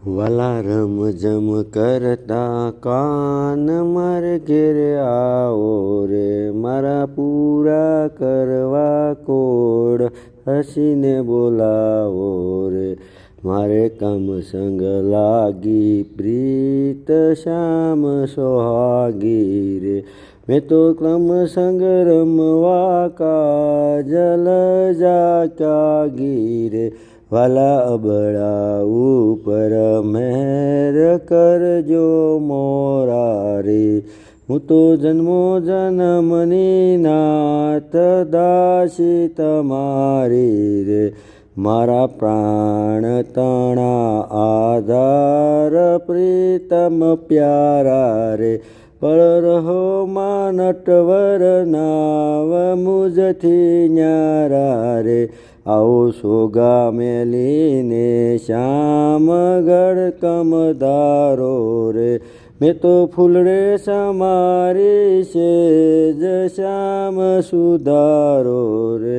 વાલા રમઝમ કરતા કાન મારે ઘેરે આવો રે, મારા પૂરા કરવા કોડ હસીને બોલાવો રે. મારે કામ સંગ લાગી પ્રીત શ્યામ સોહાગી રે, મેં તો ક્રમ સંગ રમવા કાજલ જાક્યા ગી રે. વાલા અબળા ઉપર મહેર કરજો મોરા રે, હું તો જન્મો જન્મની નાથ દાસી તમારી રે. મારા પ્રાણ તણા આધાર પ્રીતમ પ્યારા રે, પળ રહો માં નટવર નાવ મુજથી ન્યારા રે. આવો સોગા મેલીને શ્યામ ગળકમ ધારો રે, મેં તો ફૂલડે સમારી છે જ શ્યામ સુધારો રે.